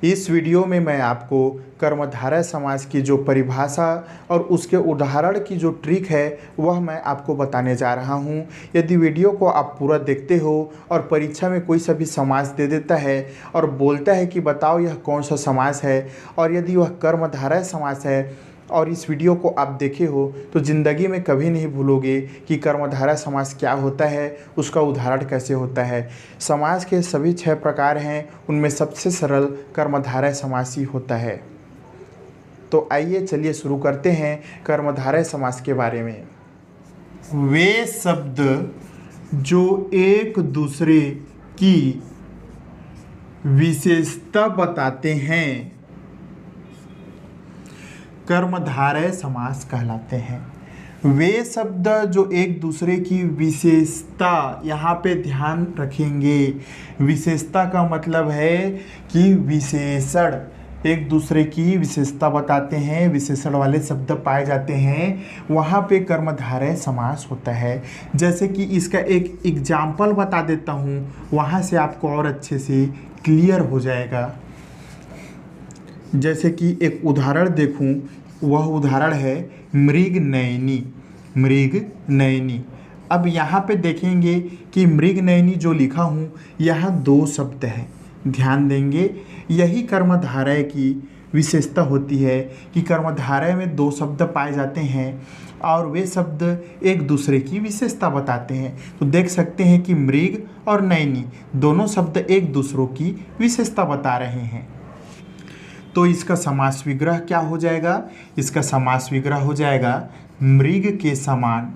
इस वीडियो में मैं आपको कर्मधारय समास की जो परिभाषा और उसके उदाहरण की जो ट्रिक है वह मैं आपको बताने जा रहा हूं। यदि वीडियो को आप पूरा देखते हो और परीक्षा में कोई सा भी समास दे देता है और बोलता है कि बताओ यह कौन सा समास है, और यदि वह कर्मधारय समास है और इस वीडियो को आप देखे हो तो ज़िंदगी में कभी नहीं भूलोगे कि कर्मधारय समास क्या होता है, उसका उदाहरण कैसे होता है। समास के सभी 6 प्रकार हैं, उनमें सबसे सरल कर्मधारय समास ही होता है। तो आइए चलिए शुरू करते हैं कर्मधारय समास के बारे में। वे शब्द जो एक दूसरे की विशेषता बताते हैं कर्मधारय समास कहलाते हैं। वे शब्द जो एक दूसरे की विशेषता, यहाँ पे ध्यान रखेंगे, विशेषता का मतलब है कि विशेषण, एक दूसरे की विशेषता बताते हैं, विशेषण वाले शब्द पाए जाते हैं, वहाँ पे कर्मधारय समास होता है। जैसे कि इसका एक एग्जाम्पल बता देता हूँ, वहाँ से आपको और अच्छे से क्लियर हो जाएगा। जैसे कि एक उदाहरण देखूं, वह उदाहरण है मृगनयनी। मृगनयनी। अब यहाँ पे देखेंगे कि मृगनयनी जो लिखा हूँ यहाँ 2 शब्द हैं, ध्यान देंगे। यही कर्मधारय की विशेषता होती है कि कर्मधारय में 2 शब्द पाए जाते हैं और वे शब्द एक दूसरे की विशेषता बताते हैं। तो देख सकते हैं कि मृग और नयनी दोनों शब्द एक दूसरों की विशेषता बता रहे हैं। तो इसका समास विग्रह क्या हो जाएगा? इसका समास विग्रह हो जाएगा मृग के समान,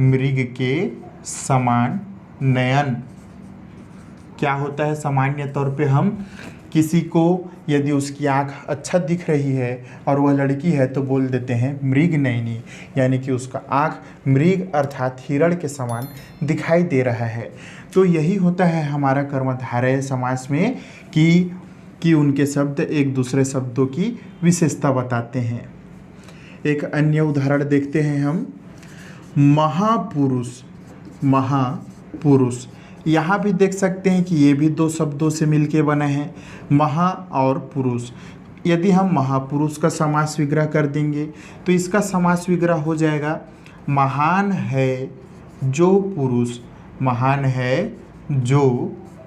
मृग के समान नयन। क्या होता है? सामान्य तौर पे हम किसी को यदि उसकी आँख अच्छा दिख रही है और वह लड़की है तो बोल देते हैं मृग नयनी, यानी कि उसका आँख मृग अर्थात हिरण के समान दिखाई दे रहा है। तो यही होता है हमारा कर्मधारय समास में कि उनके शब्द एक दूसरे शब्दों की विशेषता बताते हैं। एक अन्य उदाहरण देखते हैं हम, महापुरुष। महापुरुष, यहाँ भी देख सकते हैं कि ये भी 2 शब्दों से मिलके बने हैं, महा और पुरुष। यदि हम महापुरुष का समास विग्रह कर देंगे तो इसका समास विग्रह हो जाएगा महान है जो पुरुष। महान है जो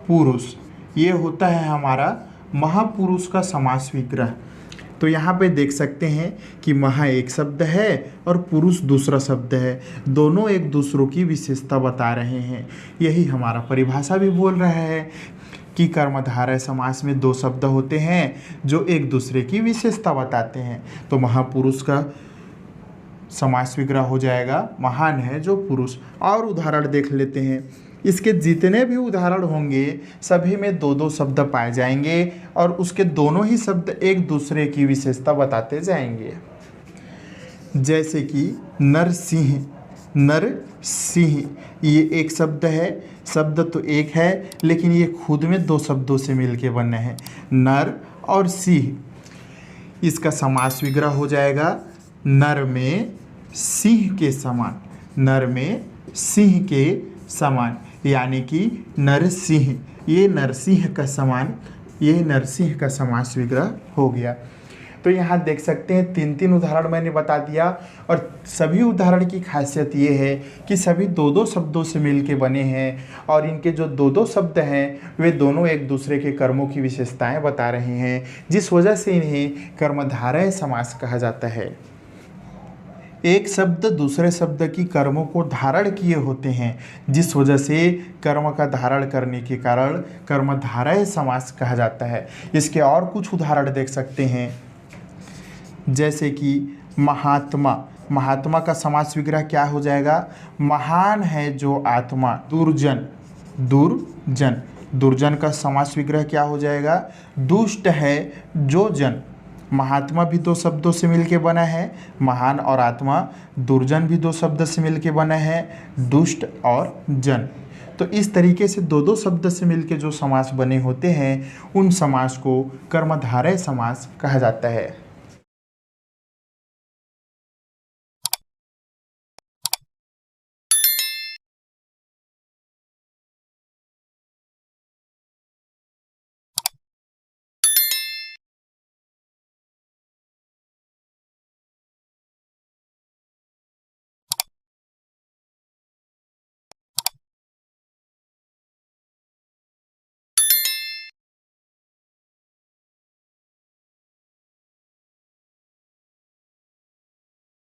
पुरुष, ये होता है हमारा महापुरुष का समास विग्रह। तो यहाँ पे देख सकते हैं कि महा एक शब्द है और पुरुष दूसरा शब्द है, दोनों एक दूसरों की विशेषता बता रहे हैं। यही हमारा परिभाषा भी बोल रहा है कि कर्मधारय समास में 2 शब्द होते हैं जो एक दूसरे की विशेषता बताते हैं। तो महापुरुष का समास विग्रह हो जाएगा महान है जो पुरुष। और उदाहरण देख लेते हैं। इसके जितने भी उदाहरण होंगे सभी में 2-2 शब्द पाए जाएंगे और उसके दोनों ही शब्द एक दूसरे की विशेषता बताते जाएंगे। जैसे कि नरसिंह। नरसिंह ये एक शब्द है, शब्द तो एक है लेकिन ये खुद में 2 शब्दों से मिलके बने हैं, नर और सिंह। इसका समास विग्रह हो जाएगा नर में सिंह के समान। नर में सिंह के समान, यानी कि नरसिंह, ये नरसिंह का समान, ये नरसिंह का समास विग्रह हो गया। तो यहाँ देख सकते हैं 3-3 उदाहरण मैंने बता दिया और सभी उदाहरण की खासियत ये है कि सभी 2-2 शब्दों से मिलके बने हैं और इनके जो 2-2 शब्द हैं वे दोनों एक दूसरे के कर्मों की विशेषताएं बता रहे हैं, जिस वजह से इन्हें कर्मधारय समास कहा जाता है। एक शब्द दूसरे शब्द की कर्मों को धारण किए होते हैं, जिस वजह से कर्म का धारण करने के कारण कर्मधारय समास कहा जाता है। इसके और कुछ उदाहरण देख सकते हैं, जैसे कि महात्मा। महात्मा का समास विग्रह क्या हो जाएगा? महान है जो आत्मा। दुर्जन। दुर्जन। दुर्जन का समास विग्रह क्या हो जाएगा? दुष्ट है जो जन। महात्मा भी 2 शब्दों से मिलके बना है, महान और आत्मा। दुर्जन भी 2 शब्द से मिलके बना है, दुष्ट और जन। तो इस तरीके से 2-2 शब्द से मिलके जो समास बने होते हैं उन समास को कर्मधारय समास कहा जाता है।